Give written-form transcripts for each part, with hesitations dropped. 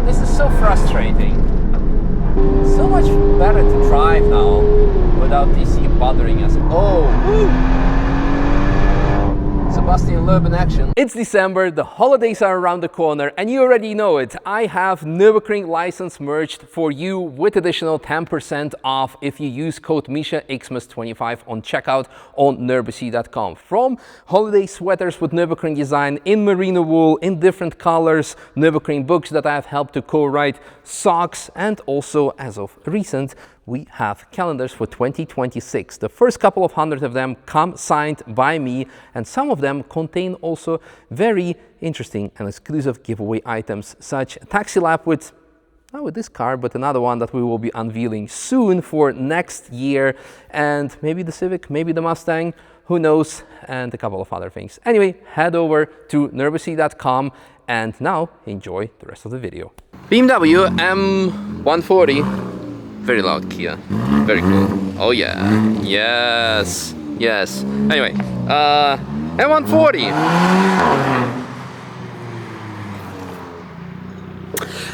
this is so frustrating. So much better to drive now without DC bothering us. Oh! Sebastian Loeb in action. It's December, the holidays are around the corner, and you already know it. I have Nürburgring license merged for you with additional 10% off if you use code Misha Xmas25 on checkout on nürburgring.com. From holiday sweaters with Nürburgring design in merino wool in different colors, Nürburgring books that I have helped to co-write, socks, and also, as of recent, we have calendars for 2026. The first couple of hundred of them come signed by me, and some of them contain also very interesting and exclusive giveaway items, such a taxi lap with, not with this car, but another one that we will be unveiling soon for next year, and maybe the Civic, maybe the Mustang, who knows, and a couple of other things. Anyway, head over to nürburgring.com and now enjoy the rest of the video. BMW M140. Very loud Kia, very cool. Oh yeah, yes, yes. Anyway, M140.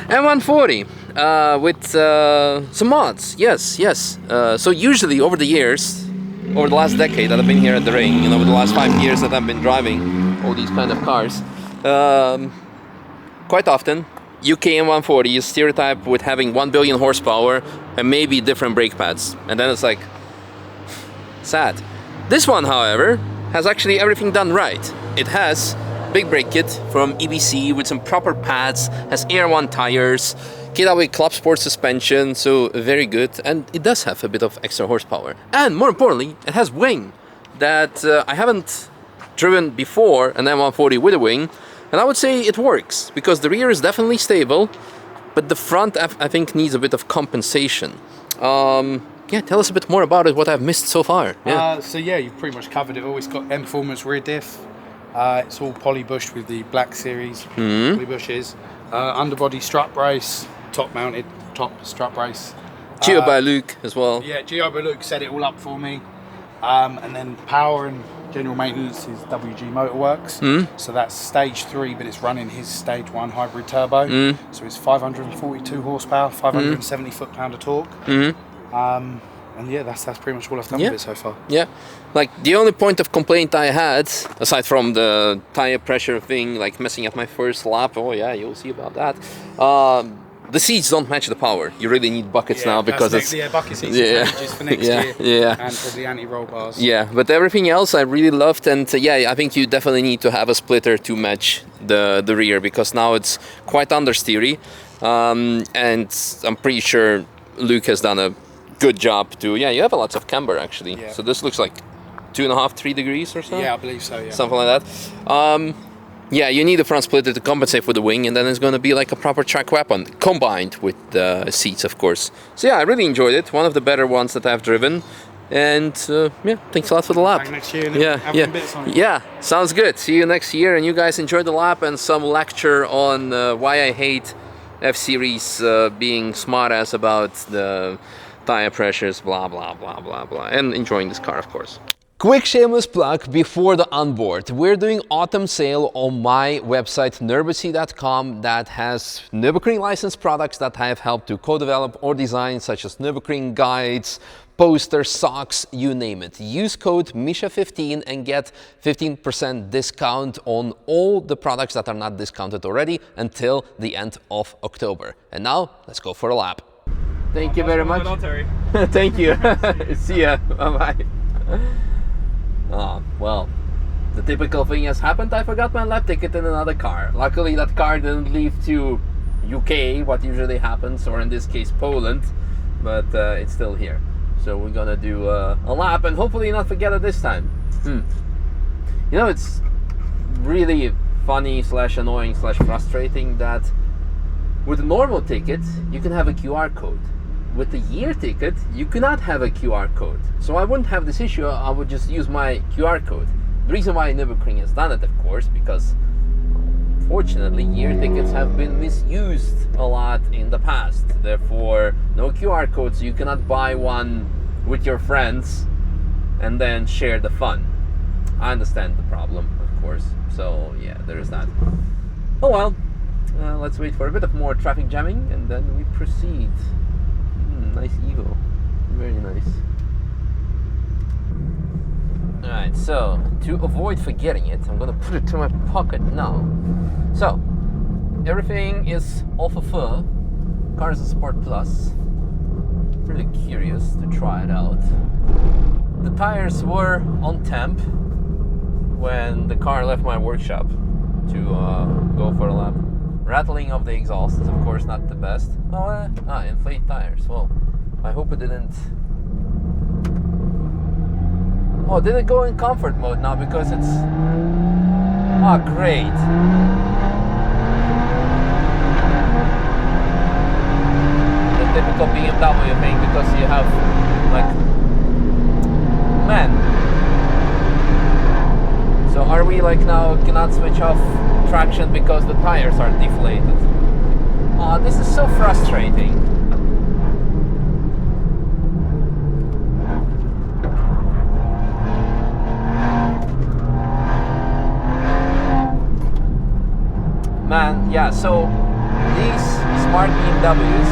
M140 with some mods, yes. So usually over the years, over the last decade that I've been here at the ring, over the last 5 years that I've been driving all these kind of cars, quite often, UK M140 is stereotyped with having 1 billion horsepower and maybe different brake pads. And then it's like, sad. This one, however, has actually everything done right. It has big brake kit from EBC with some proper pads, has Air 1 tires, KW Club Sport suspension, so very good. And it does have a bit of extra horsepower. And more importantly, it has wing that I haven't driven before, an M140 with a wing. And I would say it works, because the rear is definitely stable, but the front I think needs a bit of compensation. Yeah, tell us a bit more about it, what I've missed so far. Yeah. So yeah, you've pretty much covered it all. It's got M Performance rear diff. It's all poly bushed with the Black Series poly bushes. Underbody strut brace, top mounted top strut brace. Geo by Luke as well. Yeah, Geo by Luke set it all up for me. And then power and general maintenance is WG Motorworks. So that's stage 3, but it's running his stage 1 hybrid turbo. So it's 542 horsepower, 570 foot-pound of torque. And yeah, that's pretty much all I've done with it so far. Yeah, like the only point of complaint I had, aside from the tire pressure thing, like messing up my first lap, oh yeah, you'll see about that. The seats don't match the power. You really need buckets now because it's bucket seats for next year. And probably anti-roll bars. Yeah, but everything else I really loved, and yeah, I think you definitely need to have a splitter to match the rear, because now it's quite understeery, and I'm pretty sure Luke has done a good job too. Yeah, you have a lot of camber actually. Yeah. So this looks like 2.5, 3 degrees or so. Yeah, I believe so. Yeah, something like that. Yeah, you need a front splitter to compensate for the wing, and then it's going to be like a proper track weapon, combined with the seats, of course. So yeah, I really enjoyed it. One of the better ones that I've driven. And yeah, thanks a lot for the lap. Back next year and bits on it. Yeah, sounds good. See you next year, and you guys enjoy the lap and some lecture on why I hate F-Series being smart-ass about the tire pressures, blah, blah, blah, blah, blah. And enjoying this car, of course. Quick shameless plug before the onboard. We're doing autumn sale on my website nürburgring.com that has Nürburgring licensed products that I have helped to co-develop or design, such as Nürburgring guides, posters, socks, you name it. Use code MISHA15 and get 15% discount on all the products that are not discounted already until the end of October. And now let's go for a lap. Thank you very much. Thank you. See ya. Bye-bye. Well, the typical thing has happened. I forgot my lap ticket in another car. Luckily, that car didn't leave to UK, what usually happens, or in this case, Poland, but it's still here. So we're gonna do a lap and hopefully not forget it this time. You know, it's really funny / annoying / frustrating that with a normal ticket, you can have a QR code. With the year ticket, you cannot have a QR code. So I wouldn't have this issue, I would just use my QR code. The reason why Nürburgring has done it, of course, because unfortunately year tickets have been misused a lot in the past. Therefore, no QR code, so you cannot buy one with your friends and then share the fun. I understand the problem, of course. So yeah, there is that. Oh well. Let's wait for a bit of more traffic jamming and then we proceed. Nice Evo. Very nice. Alright, so to avoid forgetting it, I'm gonna put it to my pocket now. So, everything is all for fur. Car is a Sport Plus. Really curious to try it out. The tires were on temp when the car left my workshop to go for a lap. Rattling of the exhaust is of course not the best. Inflate tires. Well, I hope it didn't. Oh, did it go in comfort mode now because it's... Oh, great. The typical BMW thing because you have, like... Man. So are we like now cannot switch off traction because the tires are deflated? Oh, this is so frustrating. Man, yeah, so these smart BMWs,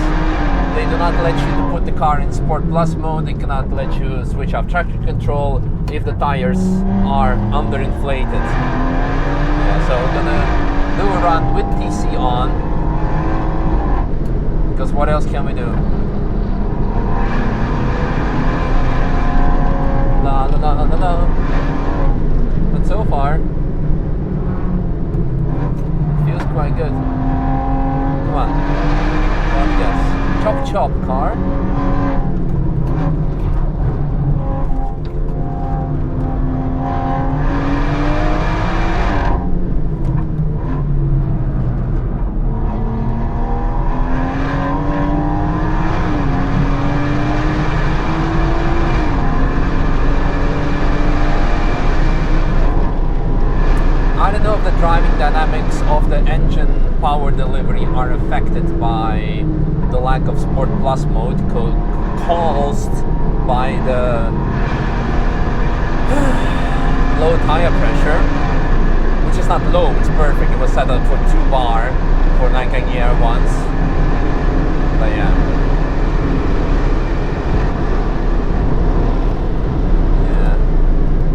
they do not let you to put the car in Sport Plus mode, they cannot let you switch off traction control if the tires are underinflated. Yeah, so we're gonna do a run with TC on, because what else can we do? La la la la la. But so far, feels quite good. Come on. Yes. Chop chop car. I don't know if the driving dynamics of the engine power delivery are affected by the lack of Sport Plus mode caused by the low tire pressure, which is not low, it's perfect. It was set up for 2 bar for Nikon Air once. But yeah.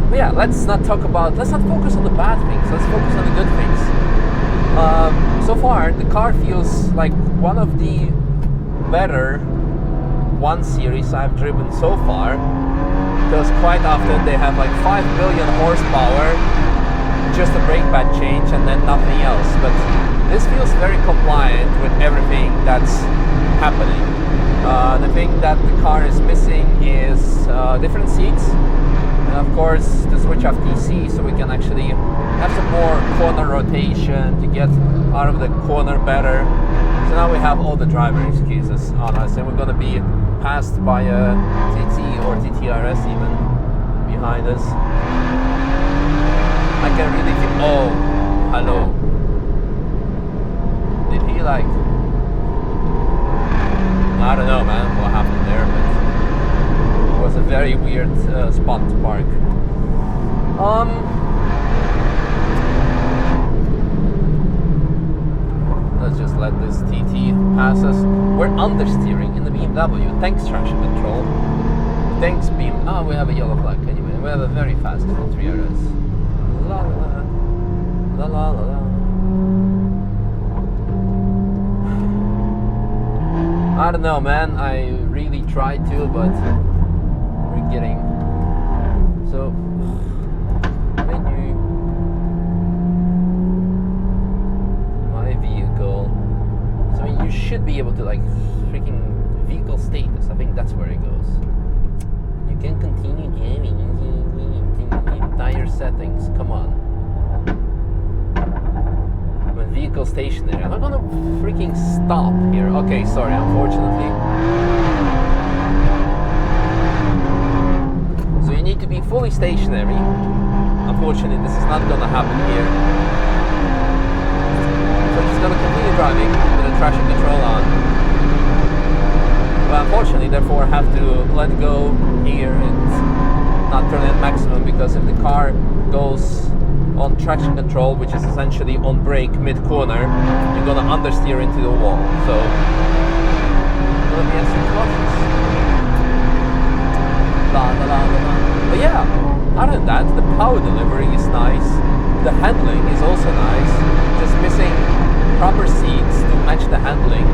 But yeah, let's not focus on the bad things, let's focus on the good things. So far, the car feels like one of the better 1 Series I've driven so far, because quite often they have like 5 billion horsepower, just a brake pad change and then nothing else. But this feels very compliant with everything that's happening. The thing that the car is missing is different seats. And of course, the switch off TC, so we can actually have some more corner rotation to get out of the corner better. So now we have all the driver excuses on us, and we're going to be passed by a TT or TTRS even behind us. I can really feel. Oh, hello. Did he like? I don't know, man, what happened there, but it was a very weird spot to park. Let's just let this TT pass us. We're understeering in the BMW. Thanks traction control. Thanks beam. Oh, we have a yellow flag anyway. We have a very fast 3RS. La la la la la la. I don't know, man. I really tried to, but we're getting so menu. My vehicle. So I mean, you should be able to like freaking vehicle status. I think that's where it goes. You can continue jamming. Tire settings. Come on. When vehicle stationary. I'm not gonna freaking stop here. Okay, sorry. Unfortunately. So you need to be fully stationary. Unfortunately, this is not gonna happen here. So I'm just gonna continue driving with the traction control on. But unfortunately, therefore, I have to let go here and not turn in maximum, because if the car goes on traction control, which is essentially on brake mid-corner, you're gonna understeer into the wall. So you're gonna be extra cautious. But yeah, other than that, the power delivery is nice. The handling is also nice. Just missing proper seats to match the handling.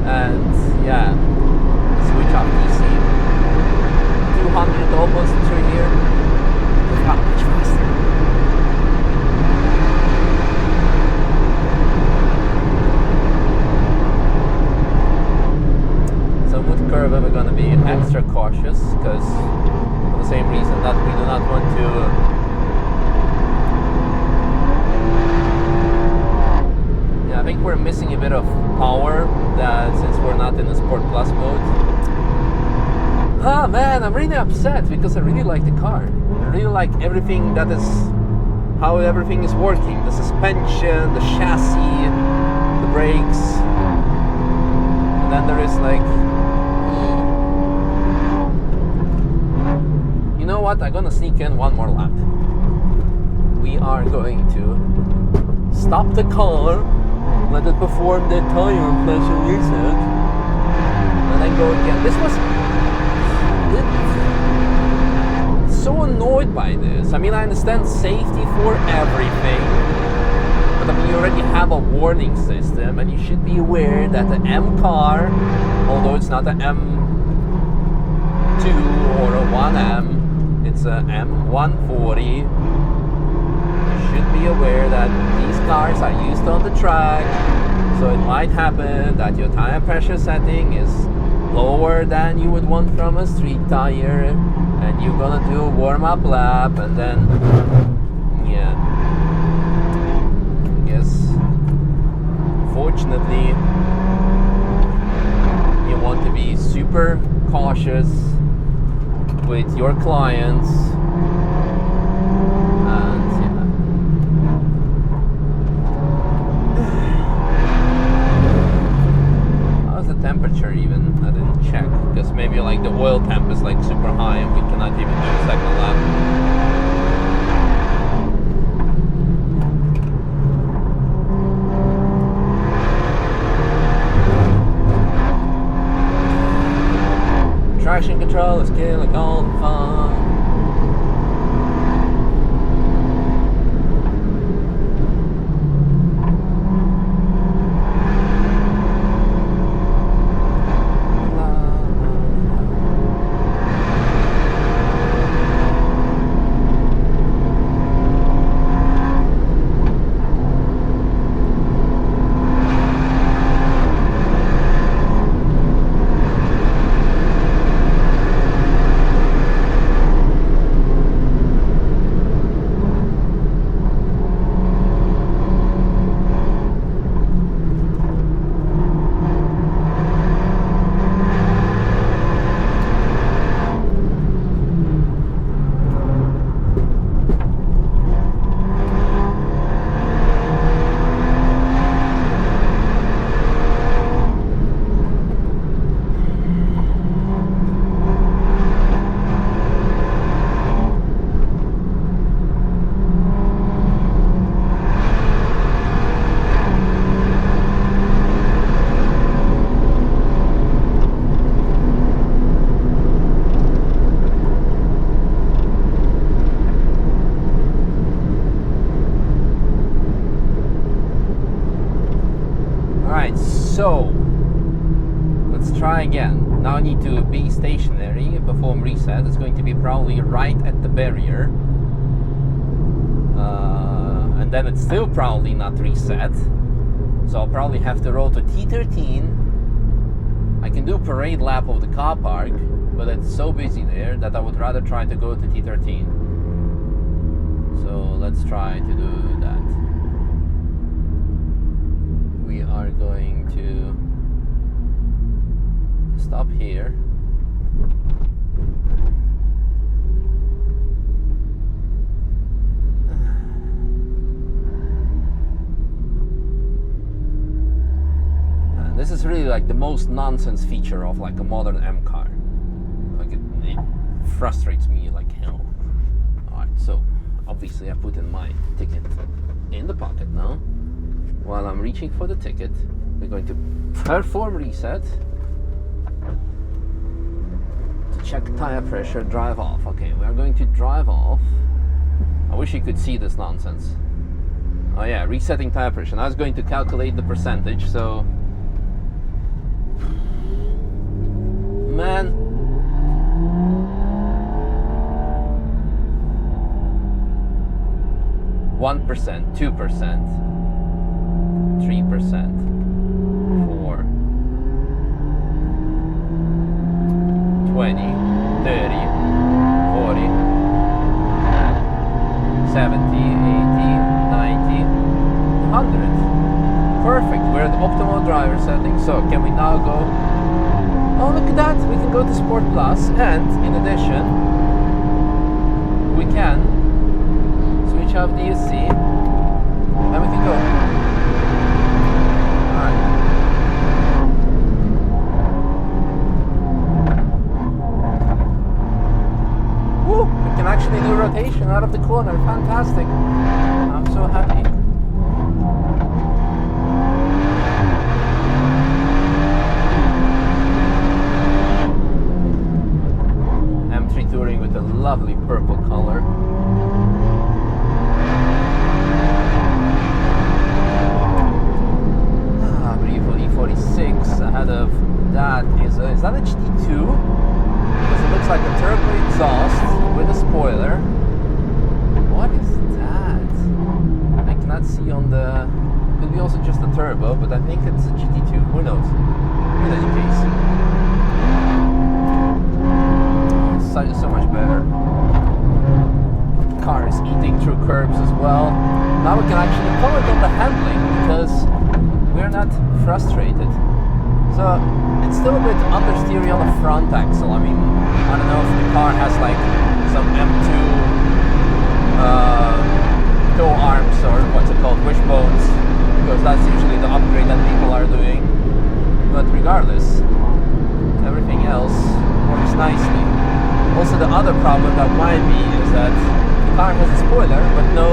And yeah, switch up DC. 200 almost through here. It's not much faster. So with curve we're going to be extra cautious because for the same reason that we do not want to I think we're missing a bit of power that since we're not in the Sport Plus mode. Ah man, I'm really upset because I really like the car. I really like everything that is, how everything is working. The suspension, the chassis, the brakes. And then there is like, you know what, I'm gonna sneak in one more lap. We are going to stop the car, let it perform the tire pressure reset, and then go again. This was so annoyed by this. I mean, I understand safety for everything, but I mean, you already have a warning system, and you should be aware that the M car, although it's not an M2 or a 1M, it's a M140. Should be aware that these cars are used on the track, so it might happen that your tire pressure setting is lower than you would want from a street tire, and you're gonna do a warm-up lap, and then yeah, I guess fortunately you want to be super cautious with your clients. Temperature even, I didn't check because maybe like the oil temp is like super high and we cannot even do a second lap. Traction control is killing all the fun. So let's try again. Now I need to be stationary, perform reset. It's going to be probably right at the barrier, and then it's still probably not reset, so I'll probably have to roll to T13. I can do parade lap of the car park, but it's so busy there that I would rather try to go to T13. So let's try to do that. We are going to stop here. And this is really like the most nonsense feature of like a modern M car. Like it frustrates me like hell. Alright, so obviously I put in my ticket in the pocket now. While I'm reaching for the ticket, we're going to perform reset to check tire pressure, drive off. Okay, we are going to drive off. I wish you could see this nonsense. Oh yeah, resetting tire pressure. I was going to calculate the percentage, so... Man. One percent, 2%, 3%, 4, 20, 30, 40, 70, 80, 90, 100. Perfect. We're at optimal driver setting. So can we now go? Oh, look at that. We can go to Sport Plus, and in addition, we can switch off DSC, and we can go. Alright. Woo! We can actually do rotation out of the corner. Fantastic. I'm so happy. M3 Touring with a lovely purple color. E46 ahead of that is that a GT2? Because it looks like a turbo exhaust with a spoiler. What is that? I cannot see on the... Could be also just a turbo, but I think it's a GT2. Who knows? In any case, so much better. The car is eating through curbs as well. Now we can actually comment on the handling because we're not frustrated. So it's still a bit understeery on the front axle. I mean, I don't know if the car has like some M2 toe arms or what's it called, wishbones, because that's usually the upgrade that people are doing. But regardless, everything else works nicely. Also, the other problem that might be is that the car has a spoiler but no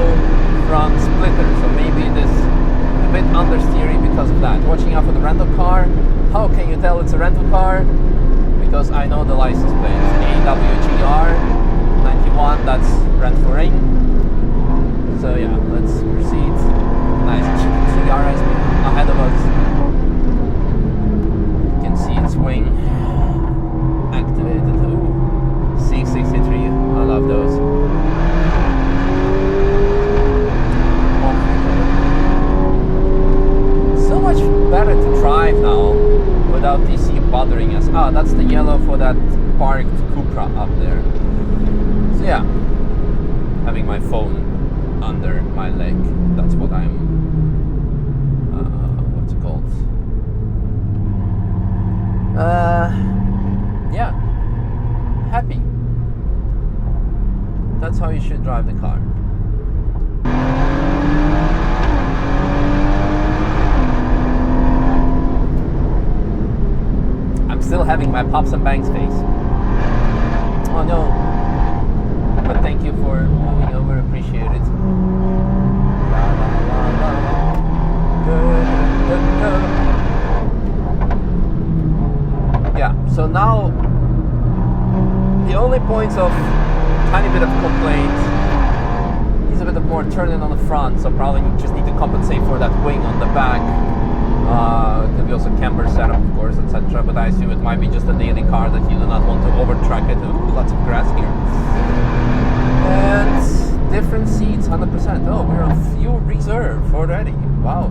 front splitter, so maybe it is a bit understeery because of that. Watching out for the rental car. How can you tell it's a rental car? Because I know the license plate. AWGR 91, that's Nürburgring. So yeah, let's proceed. Nice GRS ahead of us. You can see its wing activated. Ooh, C63, I love those. So much better to drive now without DC bothering us. Ah, that's the yellow for that parked Cupra up there. So yeah, having my phone under my leg, that's what I'm, what's it called? Yeah, happy. That's how you should drive the car. Still having my Pops and Bangs face. Oh no. But thank you for moving over, appreciate it. La, la, la, la. Yeah, so now the only points of tiny bit of complaint is a bit of more turning on the front, so probably just need to compensate for that wing on the back. Could be also camber setup, of course, etc. But I assume it might be just a daily car that you do not want to over-track it. Ooh, lots of grass here. And different seats, 100%. Oh, we're on fuel reserve already. Wow.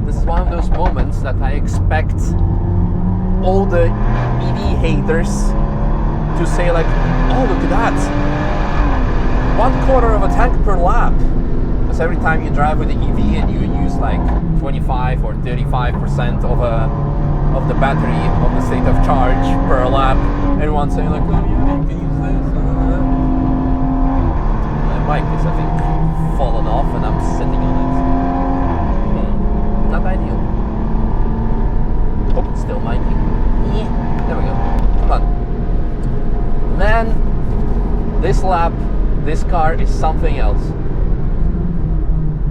This is one of those moments that I expect all the EV haters to say like, oh, look at that. 1/4 of a tank per lap. Because every time you drive with the EV and you use like 25 or 35% of the battery of the state of charge per lap, everyone's saying like, oh yeah, you can use this. My mic is, I think, fallen off and I'm sitting on it. Not ideal. Hope it's still miking. Yeah. There we go. Come on. Man, this lap, this car is something else.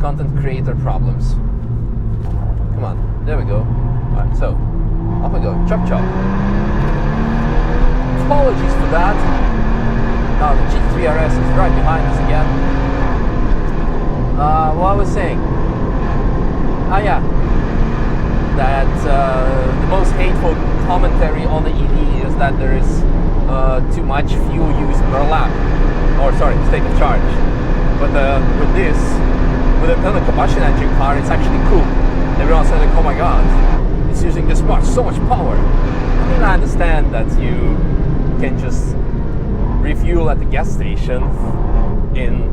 content creator problems. Come on, there we go. Alright, so off we go. Chop chop. Apologies for that. Now the GT3 RS is right behind us again. What I was saying. Ah yeah. That the most hateful commentary on the EV is that there is too much fuel used per lap. Or sorry, state of charge. But with this, with a combustion engine car, it's actually cool. Everyone's saying like, oh my god, it's using this much, so much power. I mean, I understand that you can just refuel at the gas station in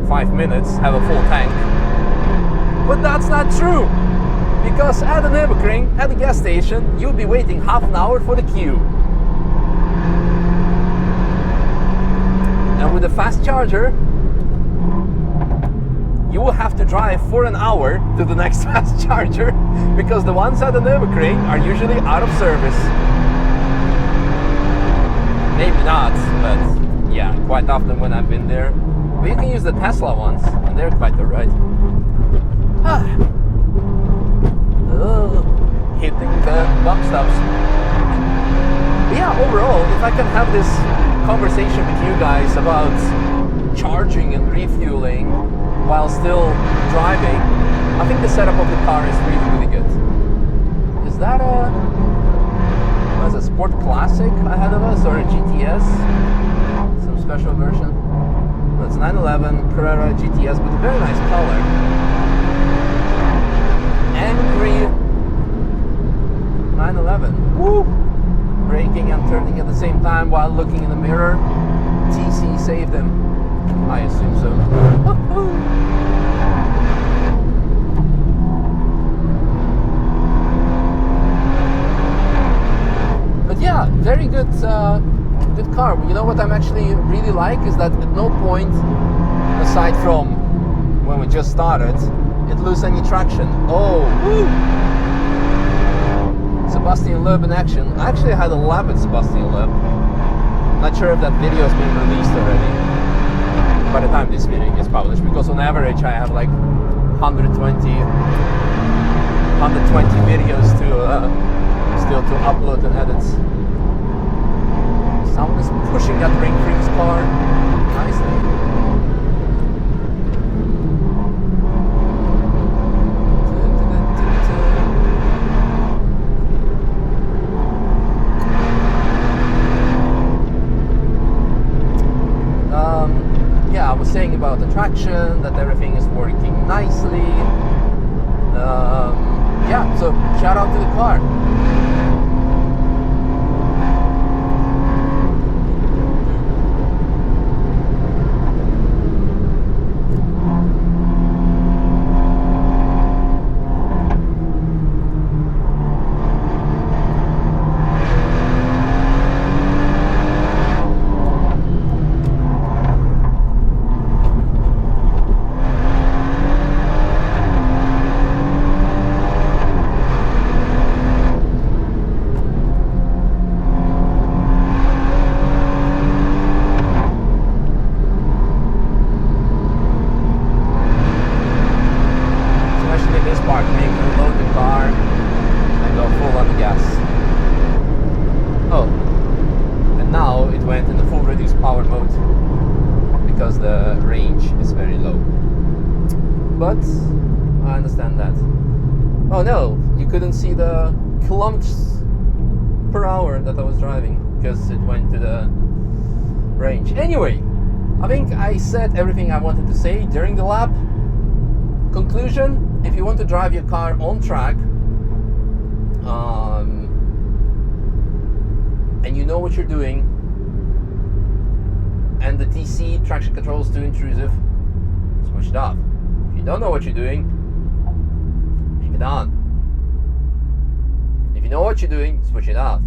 5 minutes, have a full tank. But that's not true, because at the Nürburgring, at the gas station, you'll be waiting half an hour for the queue. And with a fast charger, you will have to drive for an hour to the next fast charger, because the ones at the Nürburgring are usually out of service. Maybe not, but yeah, quite often when I've been there. But you can use the Tesla ones, and they're quite alright. Hitting the bump stops. But yeah, overall, if I can have this conversation with you guys about charging and refueling while still driving, I think the setup of the car is really, really good. Is that a Sport Classic ahead of us, or a GTS? Some special version? No, it's 911 Carrera GTS with a very nice color. Angry 911. Woo! Braking and turning at the same time while looking in the mirror. TC saved him. I assume so. But yeah, very good, good car. You know what I'm actually really like is that at no point, aside from when we just started, it loses any traction. Oh, woo! Sebastian Loeb in action. I actually had a lap at Sebastian Loeb. Not sure if that video has been released already by the time this video gets published, because on average I have like 120 videos to still to upload and edit. Someone is pushing that Ring Freak's car nicely. Yeah, I was saying about the traction, that everything is working nicely. Yeah, so shout out to the car. I understand that. Oh no, you couldn't see the kilometers per hour that I was driving because it went to the range. Anyway, I think I said everything I wanted to say during the lap. Conclusion, if you want to drive your car on track and you know what you're doing and the TC traction control is too intrusive, switch it off. If you don't know what you're doing, leave it on. If you know what you're doing, switch it off.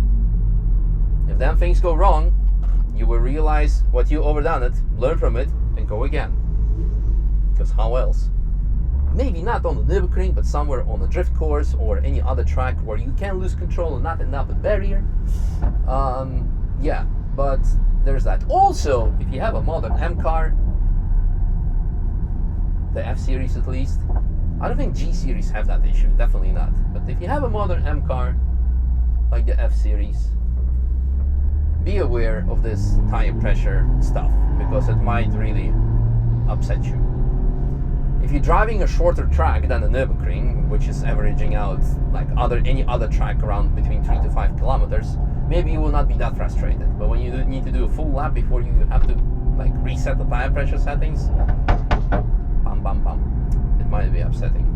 If then things go wrong, you will realize what you overdone it, learn from it, and go again. Because how else? Maybe not on the Nürburgring, but somewhere on a drift course or any other track where you can lose control and not end up a barrier. Yeah, but there's that. Also, if you have a modern M car, the F series at least. I don't think G series have that issue, definitely not. But if you have a modern M car like the F series, be aware of this tire pressure stuff, because it might really upset you. If you're driving a shorter track than the Nürburgring, which is averaging out like any other track around between 3 to 5 kilometers, maybe you will not be that frustrated. But when you need to do a full lap before you have to like reset the tire pressure settings, bam bam bam, it might be upsetting.